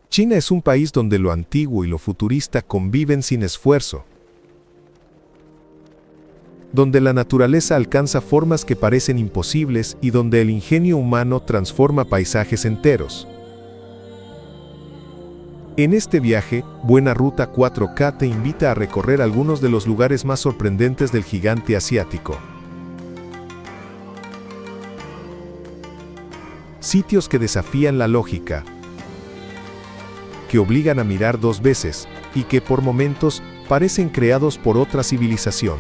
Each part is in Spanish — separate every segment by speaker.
Speaker 1: China es un país donde lo antiguo y lo futurista conviven sin esfuerzo, donde la naturaleza alcanza formas que parecen imposibles y donde el ingenio humano transforma paisajes enteros. En este viaje, Buena Ruta 4K te invita a recorrer algunos de los lugares más sorprendentes del gigante asiático. Sitios que desafían la lógica, que obligan a mirar dos veces, y que por momentos parecen creados por otra civilización.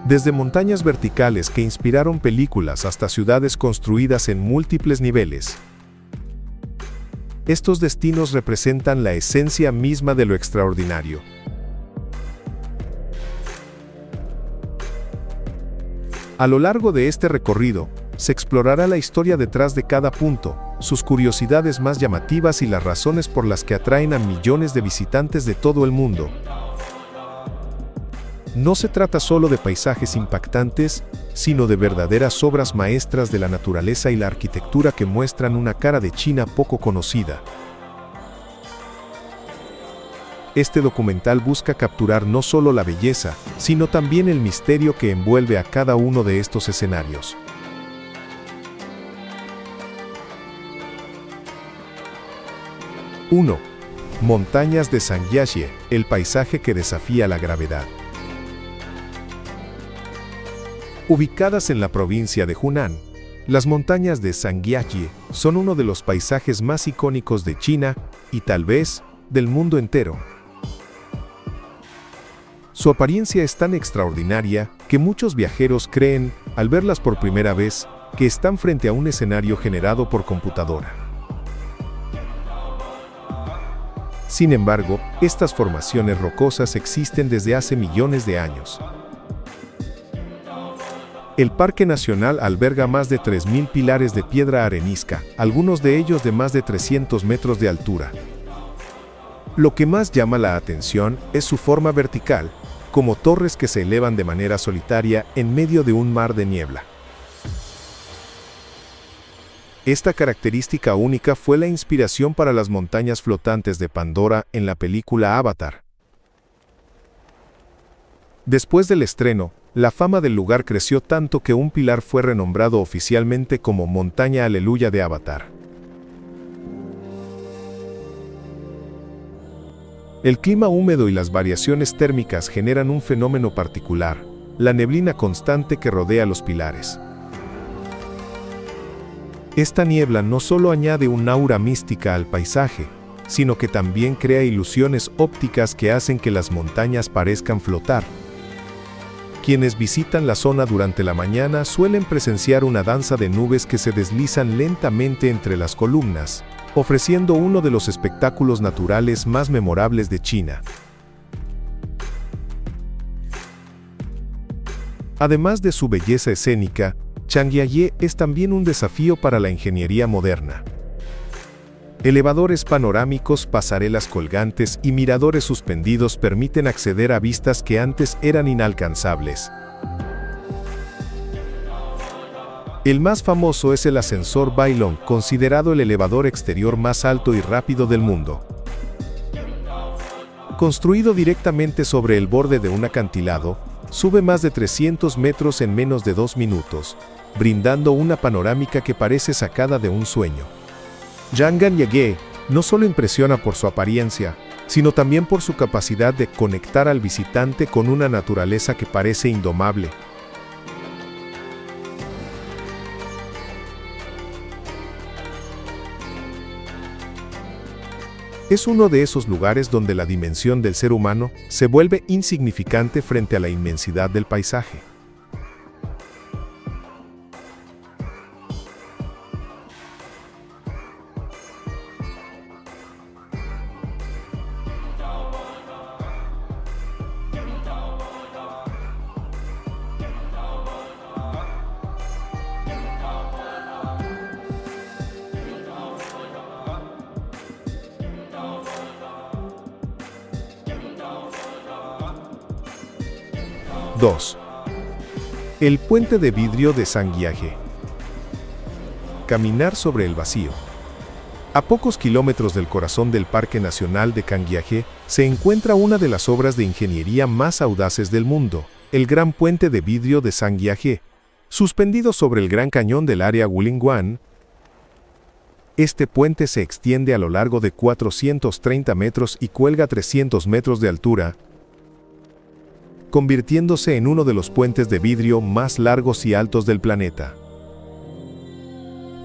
Speaker 1: Desde montañas verticales que inspiraron películas hasta ciudades construidas en múltiples niveles. Estos destinos representan la esencia misma de lo extraordinario. A lo largo de este recorrido, se explorará la historia detrás de cada punto, sus curiosidades más llamativas y las razones por las que atraen a millones de visitantes de todo el mundo. No se trata solo de paisajes impactantes, sino de verdaderas obras maestras de la naturaleza y la arquitectura que muestran una cara de China poco conocida. Este documental busca capturar no solo la belleza, sino también el misterio que envuelve a cada uno de estos escenarios. ¡1! Montañas de Zhangjiajie, el paisaje que desafía la gravedad. Ubicadas en la provincia de Hunan, las montañas de Zhangjiajie son uno de los paisajes más icónicos de China y tal vez del mundo entero. Su apariencia es tan extraordinaria que muchos viajeros creen, al verlas por primera vez, que están frente a un escenario generado por computadora. Sin embargo, estas formaciones rocosas existen desde hace millones de años. El Parque Nacional alberga más de 3.000 pilares de piedra arenisca, algunos de ellos de más de 300 metros de altura. Lo que más llama la atención es su forma vertical, como torres que se elevan de manera solitaria en medio de un mar de niebla. Esta característica única fue la inspiración para las montañas flotantes de Pandora en la película Avatar. Después del estreno, la fama del lugar creció tanto que un pilar fue renombrado oficialmente como Montaña Aleluya de Avatar. El clima húmedo y las variaciones térmicas generan un fenómeno particular, la neblina constante que rodea los pilares. Esta niebla no solo añade un aura mística al paisaje, sino que también crea ilusiones ópticas que hacen que las montañas parezcan flotar. Quienes visitan la zona durante la mañana suelen presenciar una danza de nubes que se deslizan lentamente entre las columnas, ofreciendo uno de los espectáculos naturales más memorables de China. Además de su belleza escénica, Zhangjiajie es también un desafío para la ingeniería moderna. Elevadores panorámicos, pasarelas colgantes y miradores suspendidos permiten acceder a vistas que antes eran inalcanzables. El más famoso es el ascensor Bailong, considerado el elevador exterior más alto y rápido del mundo. Construido directamente sobre el borde de un acantilado, sube más de 300 metros en menos de 2 minutos, brindando una panorámica que parece sacada de un sueño. Zhangjiajie no solo impresiona por su apariencia, sino también por su capacidad de conectar al visitante con una naturaleza que parece indomable. Es uno de esos lugares donde la dimensión del ser humano se vuelve insignificante frente a la inmensidad del paisaje. (2) El puente de vidrio de Zhangjiajie. Caminar sobre el vacío. A pocos kilómetros del corazón del Parque Nacional de Canguiaje se encuentra una de las obras de ingeniería más audaces del mundo, el Gran Puente de Vidrio de Sangiaje. Suspendido sobre el Gran Cañón del área Wulinguan, este puente se extiende a lo largo de 430 metros y cuelga 300 metros de altura, convirtiéndose en uno de los puentes de vidrio más largos y altos del planeta.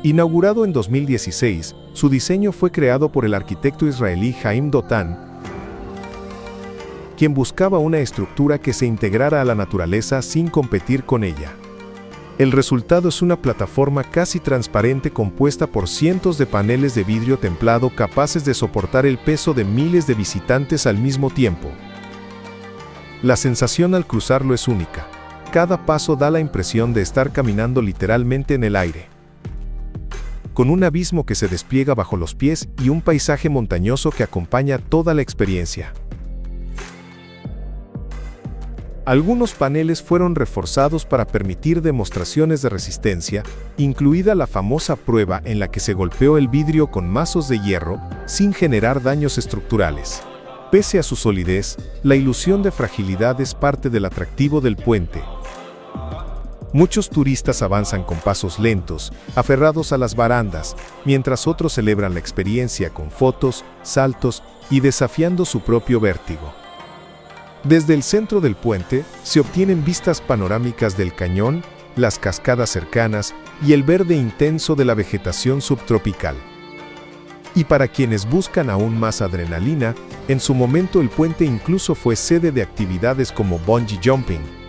Speaker 1: Inaugurado en 2016, su diseño fue creado por el arquitecto israelí Haim Dotan, quien buscaba una estructura que se integrara a la naturaleza sin competir con ella. El resultado es una plataforma casi transparente compuesta por cientos de paneles de vidrio templado capaces de soportar el peso de miles de visitantes al mismo tiempo. La sensación al cruzarlo es única. Cada paso da la impresión de estar caminando literalmente en el aire, con un abismo que se despliega bajo los pies y un paisaje montañoso que acompaña toda la experiencia. Algunos paneles fueron reforzados para permitir demostraciones de resistencia, incluida la famosa prueba en la que se golpeó el vidrio con mazos de hierro sin generar daños estructurales. Pese a su solidez, la ilusión de fragilidad es parte del atractivo del puente. Muchos turistas avanzan con pasos lentos, aferrados a las barandas, mientras otros celebran la experiencia con fotos, saltos y desafiando su propio vértigo. Desde el centro del puente se obtienen vistas panorámicas del cañón, las cascadas cercanas y el verde intenso de la vegetación subtropical. Y para quienes buscan aún más adrenalina, en su momento el puente incluso fue sede de actividades como bungee jumping,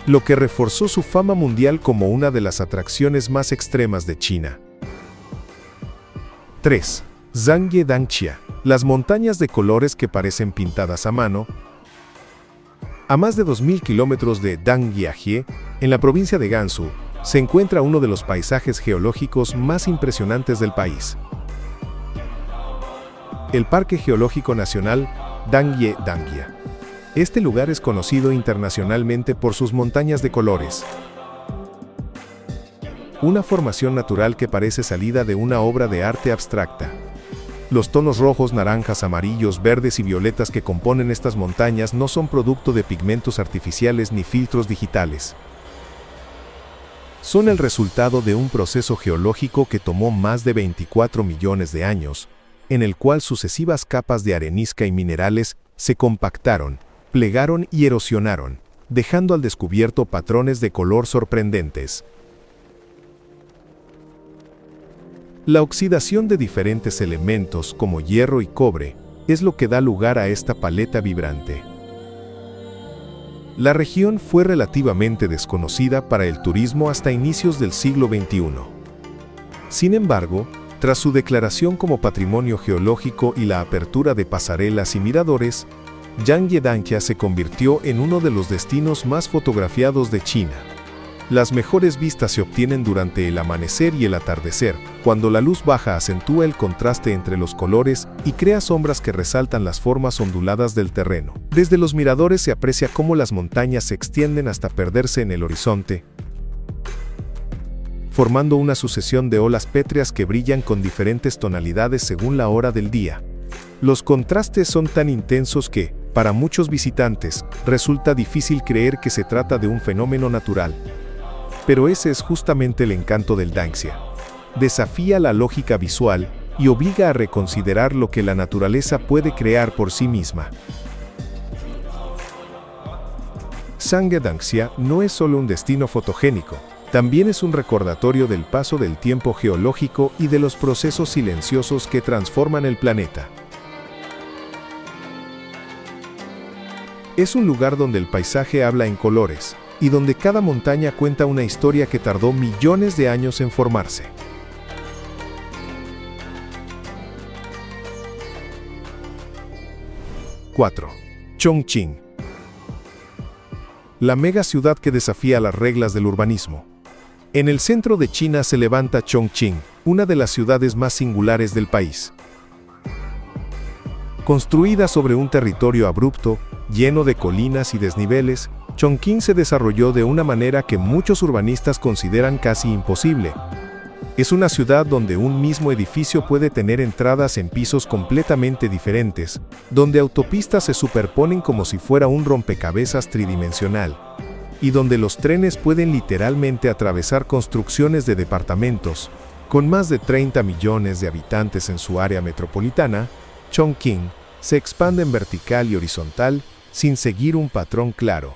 Speaker 1: lo que reforzó su fama mundial como una de las atracciones más extremas de China. 3. Zhangye Danxia, las montañas de colores que parecen pintadas a mano. A más de 2.000 kilómetros de Dangiaje, en la provincia de Gansu, se encuentra uno de los paisajes geológicos más impresionantes del país. El Parque Geológico Nacional Dangye Dangia. Este lugar es conocido internacionalmente por sus montañas de colores. Una formación natural que parece salida de una obra de arte abstracta. Los tonos rojos, naranjas, amarillos, verdes y violetas que componen estas montañas no son producto de pigmentos artificiales ni filtros digitales. Son el resultado de un proceso geológico que tomó más de 24 millones de años, en el cual sucesivas capas de arenisca y minerales se compactaron, plegaron y erosionaron, dejando al descubierto patrones de color sorprendentes. La oxidación de diferentes elementos como hierro y cobre es lo que da lugar a esta paleta vibrante. La región fue relativamente desconocida para el turismo hasta inicios del siglo XXI. Sin embargo, tras su declaración como patrimonio geológico y la apertura de pasarelas y miradores, Zhangye Danxia se convirtió en uno de los destinos más fotografiados de China. Las mejores vistas se obtienen durante el amanecer y el atardecer, cuando la luz baja acentúa el contraste entre los colores y crea sombras que resaltan las formas onduladas del terreno. Desde los miradores se aprecia cómo las montañas se extienden hasta perderse en el horizonte, formando una sucesión de olas pétreas que brillan con diferentes tonalidades según la hora del día. Los contrastes son tan intensos que, para muchos visitantes, resulta difícil creer que se trata de un fenómeno natural. Pero ese es justamente el encanto del Danxia. Desafía la lógica visual y obliga a reconsiderar lo que la naturaleza puede crear por sí misma. Zhangye Danxia no es solo un destino fotogénico, también es un recordatorio del paso del tiempo geológico y de los procesos silenciosos que transforman el planeta. Es un lugar donde el paisaje habla en colores, y donde cada montaña cuenta una historia que tardó millones de años en formarse. ¡4! Chongqing. La mega ciudad que desafía las reglas del urbanismo. En el centro de China se levanta Chongqing, una de las ciudades más singulares del país. Construida sobre un territorio abrupto, lleno de colinas y desniveles, Chongqing se desarrolló de una manera que muchos urbanistas consideran casi imposible. Es una ciudad donde un mismo edificio puede tener entradas en pisos completamente diferentes, donde autopistas se superponen como si fuera un rompecabezas tridimensional, y donde los trenes pueden literalmente atravesar construcciones de departamentos. Con más de 30 millones de habitantes en su área metropolitana, Chongqing se expande en vertical y horizontal sin seguir un patrón claro.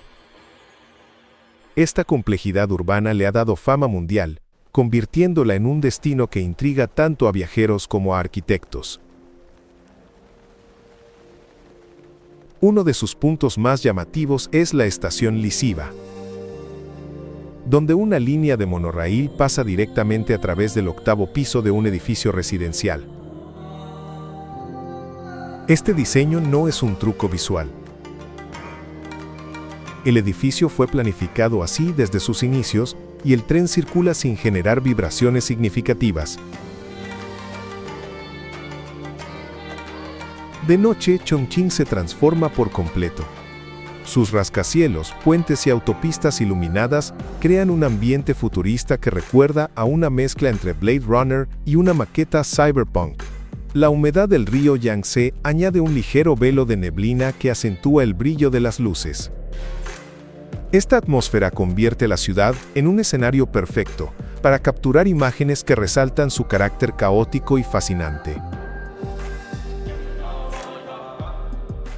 Speaker 1: Esta complejidad urbana le ha dado fama mundial, convirtiéndola en un destino que intriga tanto a viajeros como a arquitectos. Uno de sus puntos más llamativos es la estación Lisiva, donde una línea de monorraíl pasa directamente a través del 8º piso de un edificio residencial. Este diseño no es un truco visual. El edificio fue planificado así desde sus inicios, y el tren circula sin generar vibraciones significativas. De noche, Chongqing se transforma por completo. Sus rascacielos, puentes y autopistas iluminadas crean un ambiente futurista que recuerda a una mezcla entre Blade Runner y una maqueta cyberpunk. La humedad del río Yangtze añade un ligero velo de neblina que acentúa el brillo de las luces. Esta atmósfera convierte la ciudad en un escenario perfecto para capturar imágenes que resaltan su carácter caótico y fascinante.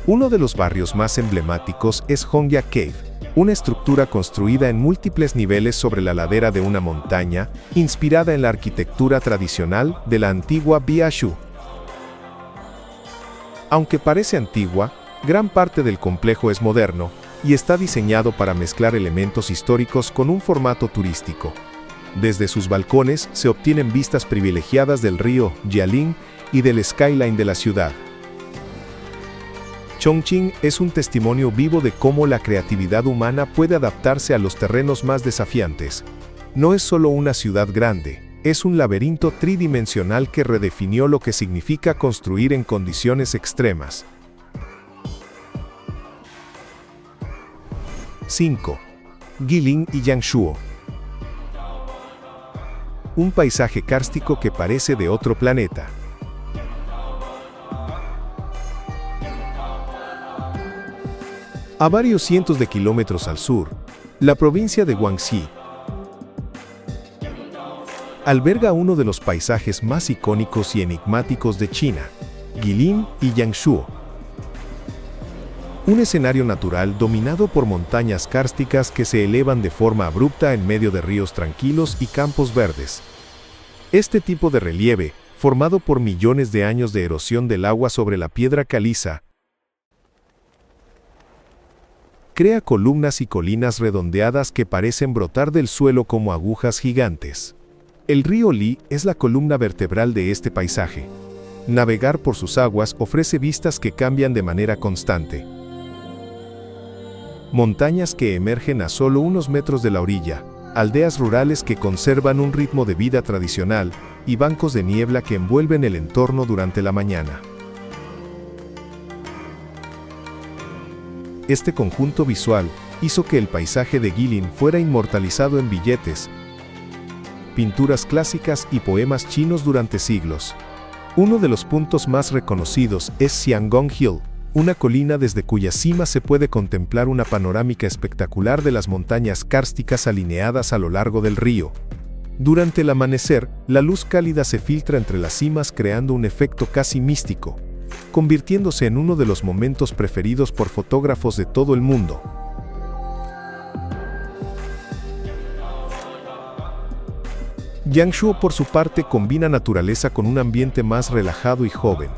Speaker 1: Uno de los barrios más emblemáticos es Hongya Cave, una estructura construida en múltiples niveles sobre la ladera de una montaña, inspirada en la arquitectura tradicional de la antigua Biashu. Aunque parece antigua, gran parte del complejo es moderno y está diseñado para mezclar elementos históricos con un formato turístico. Desde sus balcones se obtienen vistas privilegiadas del río Jialing y del skyline de la ciudad. Chongqing es un testimonio vivo de cómo la creatividad humana puede adaptarse a los terrenos más desafiantes. No es solo una ciudad grande, es un laberinto tridimensional que redefinió lo que significa construir en condiciones extremas. 5. Guilin y Yangshuo. Un paisaje kárstico que parece de otro planeta. A varios cientos de kilómetros al sur, la provincia de Guangxi alberga uno de los paisajes más icónicos y enigmáticos de China, Guilin y Yangshuo. Un escenario natural dominado por montañas kársticas que se elevan de forma abrupta en medio de ríos tranquilos y campos verdes. Este tipo de relieve, formado por millones de años de erosión del agua sobre la piedra caliza, crea columnas y colinas redondeadas que parecen brotar del suelo como agujas gigantes. El río Li es la columna vertebral de este paisaje. Navegar por sus aguas ofrece vistas que cambian de manera constante. Montañas que emergen a solo unos metros de la orilla, aldeas rurales que conservan un ritmo de vida tradicional, y bancos de niebla que envuelven el entorno durante la mañana. Este conjunto visual hizo que el paisaje de Guilin fuera inmortalizado en billetes, pinturas clásicas y poemas chinos durante siglos. Uno de los puntos más reconocidos es Xiangong Hill, una colina desde cuya cima se puede contemplar una panorámica espectacular de las montañas kársticas alineadas a lo largo del río. Durante el amanecer, la luz cálida se filtra entre las cimas creando un efecto casi místico, convirtiéndose en uno de los momentos preferidos por fotógrafos de todo el mundo. Yangshuo, por su parte, combina naturaleza con un ambiente más relajado y joven.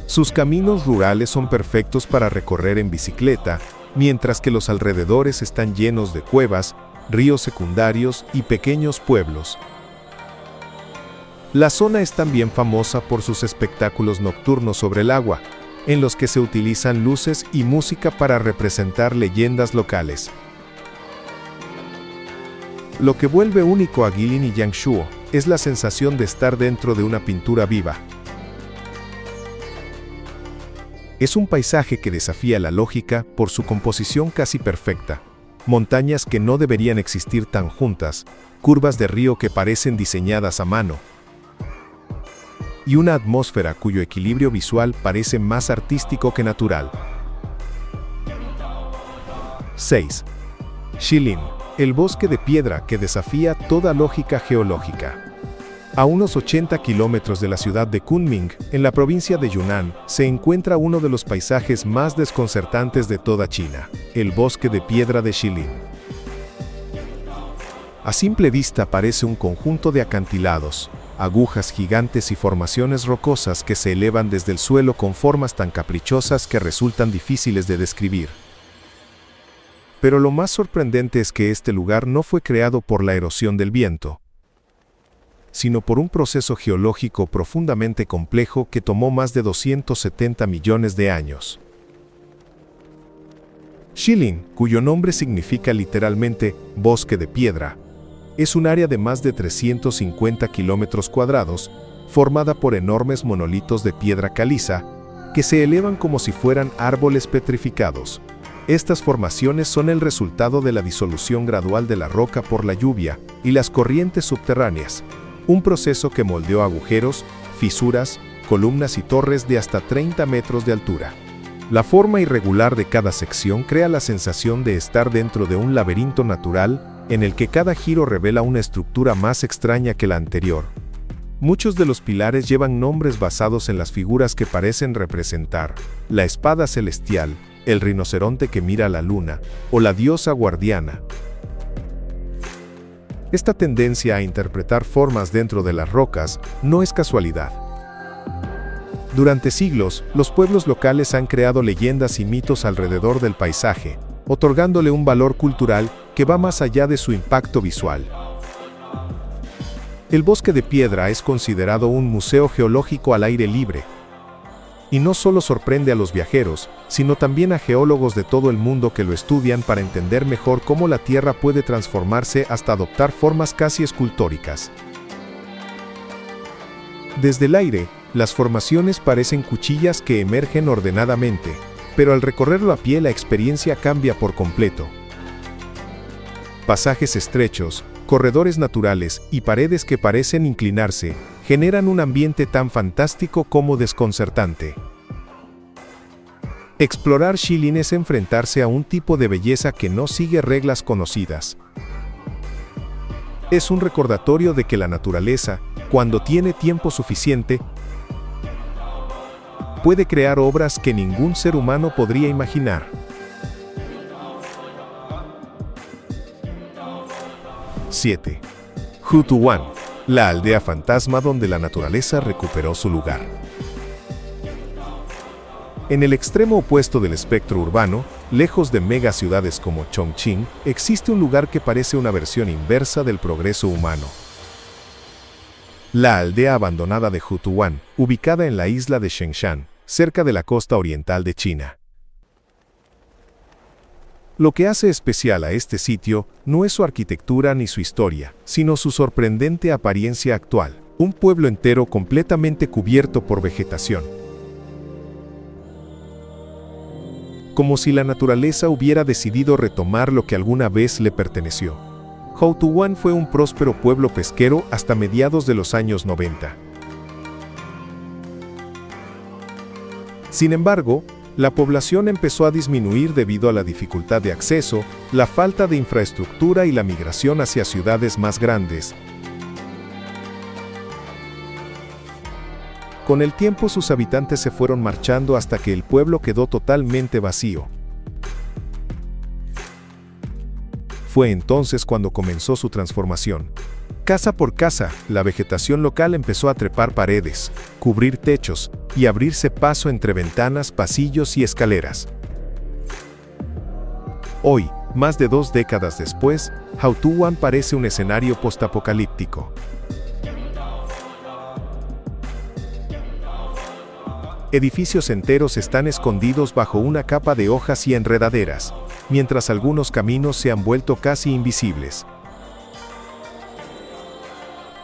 Speaker 1: Sus caminos rurales son perfectos para recorrer en bicicleta, mientras que los alrededores están llenos de cuevas, ríos secundarios y pequeños pueblos. La zona es también famosa por sus espectáculos nocturnos sobre el agua, en los que se utilizan luces y música para representar leyendas locales. Lo que vuelve único a Guilin y Yangshuo es la sensación de estar dentro de una pintura viva. Es un paisaje que desafía la lógica por su composición casi perfecta. Montañas que no deberían existir tan juntas, curvas de río que parecen diseñadas a mano, y una atmósfera cuyo equilibrio visual parece más artístico que natural. 6. Shilin, el bosque de piedra que desafía toda lógica geológica. A unos 80 kilómetros de la ciudad de Kunming, en la provincia de Yunnan, se encuentra uno de los paisajes más desconcertantes de toda China, el bosque de piedra de Shilin. A simple vista parece un conjunto de acantilados, agujas gigantes y formaciones rocosas que se elevan desde el suelo con formas tan caprichosas que resultan difíciles de describir. Pero lo más sorprendente es que este lugar no fue creado por la erosión del viento, sino por un proceso geológico profundamente complejo que tomó más de 270 millones de años. Shilin, cuyo nombre significa literalmente bosque de piedra, es un área de más de 350 kilómetros cuadrados, formada por enormes monolitos de piedra caliza, que se elevan como si fueran árboles petrificados. Estas formaciones son el resultado de la disolución gradual de la roca por la lluvia y las corrientes subterráneas, un proceso que moldeó agujeros, fisuras, columnas y torres de hasta 30 metros de altura. La forma irregular de cada sección crea la sensación de estar dentro de un laberinto natural en el que cada giro revela una estructura más extraña que la anterior. Muchos de los pilares llevan nombres basados en las figuras que parecen representar la espada celestial, el rinoceronte que mira a la luna, o la diosa guardiana. Esta tendencia a interpretar formas dentro de las rocas no es casualidad. Durante siglos, los pueblos locales han creado leyendas y mitos alrededor del paisaje, otorgándole un valor cultural que va más allá de su impacto visual. El bosque de piedra es considerado un museo geológico al aire libre, y no solo sorprende a los viajeros, sino también a geólogos de todo el mundo que lo estudian para entender mejor cómo la Tierra puede transformarse hasta adoptar formas casi escultóricas. Desde el aire, las formaciones parecen cuchillas que emergen ordenadamente, pero al recorrerlo a pie la experiencia cambia por completo. Pasajes estrechos, corredores naturales y paredes que parecen inclinarse, generan un ambiente tan fantástico como desconcertante. Explorar Shilin es enfrentarse a un tipo de belleza que no sigue reglas conocidas. Es un recordatorio de que la naturaleza, cuando tiene tiempo suficiente, puede crear obras que ningún ser humano podría imaginar. 7. Hutuwan, la aldea fantasma donde la naturaleza recuperó su lugar. En el extremo opuesto del espectro urbano, lejos de megaciudades como Chongqing, existe un lugar que parece una versión inversa del progreso humano. La aldea abandonada de Hutuwan, ubicada en la isla de Shengshan, cerca de la costa oriental de China. Lo que hace especial a este sitio no es su arquitectura ni su historia, sino su sorprendente apariencia actual, un pueblo entero completamente cubierto por vegetación. Como si la naturaleza hubiera decidido retomar lo que alguna vez le perteneció. Hutuwan fue un próspero pueblo pesquero hasta mediados de los años 90. Sin embargo, la población empezó a disminuir debido a la dificultad de acceso, la falta de infraestructura y la migración hacia ciudades más grandes. Con el tiempo sus habitantes se fueron marchando hasta que el pueblo quedó totalmente vacío. Fue entonces cuando comenzó su transformación. Casa por casa, la vegetación local empezó a trepar paredes, cubrir techos y abrirse paso entre ventanas, pasillos y escaleras. Hoy, más de 2 décadas después, Hutuwan parece un escenario postapocalíptico. Edificios enteros están escondidos bajo una capa de hojas y enredaderas, mientras algunos caminos se han vuelto casi invisibles.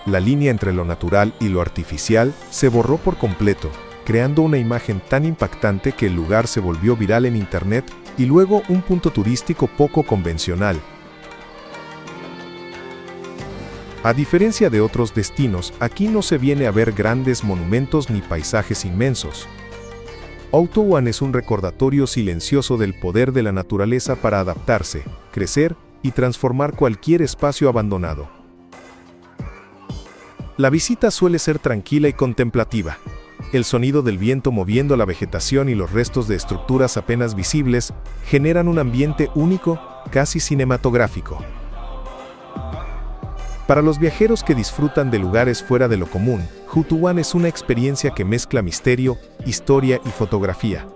Speaker 1: La línea entre lo natural y lo artificial se borró por completo, creando una imagen tan impactante que el lugar se volvió viral en Internet y luego un punto turístico poco convencional. A diferencia de otros destinos, aquí no se viene a ver grandes monumentos ni paisajes inmensos. Owtowan es un recordatorio silencioso del poder de la naturaleza para adaptarse, crecer y transformar cualquier espacio abandonado. La visita suele ser tranquila y contemplativa. El sonido del viento moviendo la vegetación y los restos de estructuras apenas visibles generan un ambiente único, casi cinematográfico. Para los viajeros que disfrutan de lugares fuera de lo común, Owtowan es una experiencia que mezcla misterio, historia y fotografía.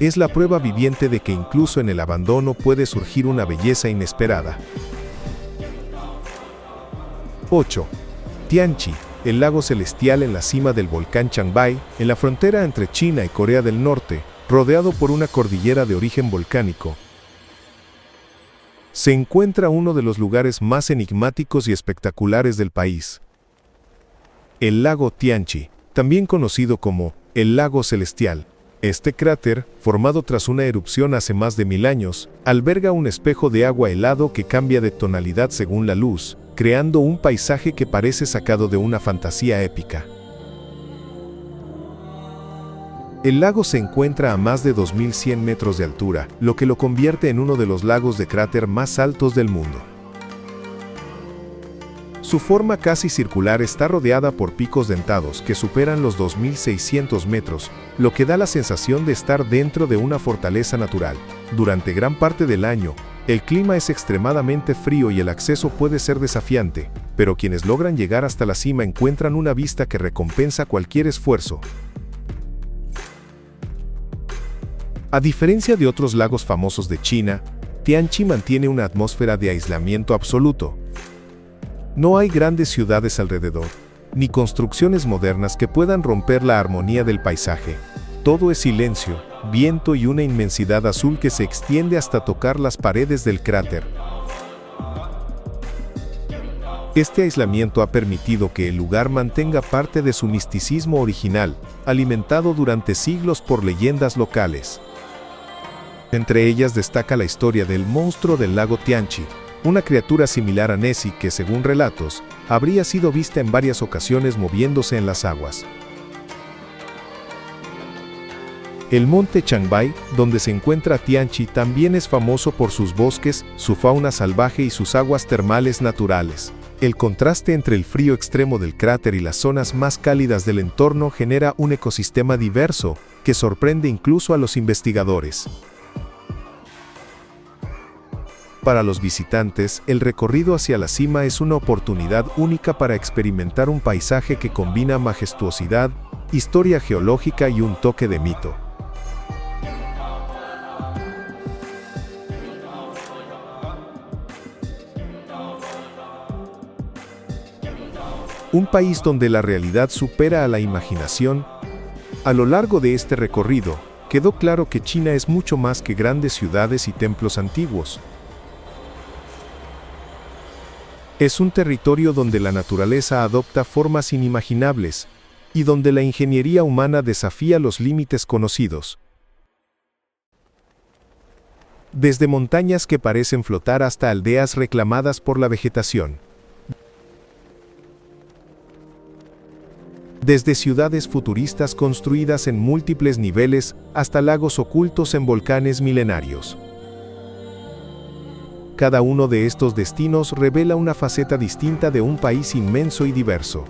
Speaker 1: Es la prueba viviente de que incluso en el abandono puede surgir una belleza inesperada. 8. Tianchi, el lago celestial en la cima del volcán Changbai, en la frontera entre China y Corea del Norte, rodeado por una cordillera de origen volcánico. Se encuentra uno de los lugares más enigmáticos y espectaculares del país. El lago Tianchi, también conocido como el lago celestial. Este cráter, formado tras una erupción hace más de 1000 años, alberga un espejo de agua helado que cambia de tonalidad según la luz, creando un paisaje que parece sacado de una fantasía épica. El lago se encuentra a más de 2100 metros de altura, lo que lo convierte en uno de los lagos de cráter más altos del mundo. Su forma casi circular está rodeada por picos dentados que superan los 2600 metros, lo que da la sensación de estar dentro de una fortaleza natural. Durante gran parte del año, el clima es extremadamente frío y el acceso puede ser desafiante, pero quienes logran llegar hasta la cima encuentran una vista que recompensa cualquier esfuerzo. A diferencia de otros lagos famosos de China, Tianchi mantiene una atmósfera de aislamiento absoluto. No hay grandes ciudades alrededor, ni construcciones modernas que puedan romper la armonía del paisaje. Todo es silencio, viento y una inmensidad azul que se extiende hasta tocar las paredes del cráter. Este aislamiento ha permitido que el lugar mantenga parte de su misticismo original, alimentado durante siglos por leyendas locales. Entre ellas destaca la historia del monstruo del lago Tianchi, una criatura similar a Nessie que, según relatos, habría sido vista en varias ocasiones moviéndose en las aguas. El monte Changbai, donde se encuentra Tianchi, también es famoso por sus bosques, su fauna salvaje y sus aguas termales naturales. El contraste entre el frío extremo del cráter y las zonas más cálidas del entorno genera un ecosistema diverso, que sorprende incluso a los investigadores. Para los visitantes, el recorrido hacia la cima es una oportunidad única para experimentar un paisaje que combina majestuosidad, historia geológica y un toque de mito. Un país donde la realidad supera a la imaginación. A lo largo de este recorrido, quedó claro que China es mucho más que grandes ciudades y templos antiguos. Es un territorio donde la naturaleza adopta formas inimaginables, y donde la ingeniería humana desafía los límites conocidos. Desde montañas que parecen flotar hasta aldeas reclamadas por la vegetación. Desde ciudades futuristas construidas en múltiples niveles hasta lagos ocultos en volcanes milenarios. Cada uno de estos destinos revela una faceta distinta de un país inmenso y diverso.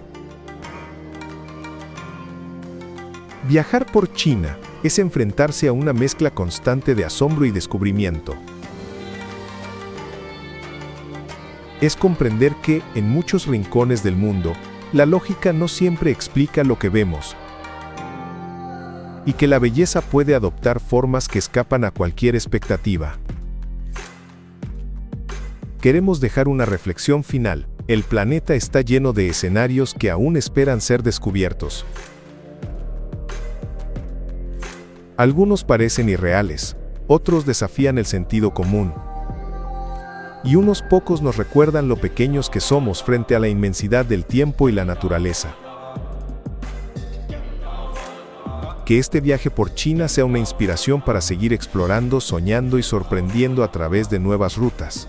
Speaker 1: Viajar por China es enfrentarse a una mezcla constante de asombro y descubrimiento. Es comprender que, en muchos rincones del mundo, la lógica no siempre explica lo que vemos, y que la belleza puede adoptar formas que escapan a cualquier expectativa. Queremos dejar una reflexión final. El planeta está lleno de escenarios que aún esperan ser descubiertos. Algunos parecen irreales, otros desafían el sentido común, y unos pocos nos recuerdan lo pequeños que somos frente a la inmensidad del tiempo y la naturaleza. Que este viaje por China sea una inspiración para seguir explorando, soñando y sorprendiendo a través de nuevas rutas.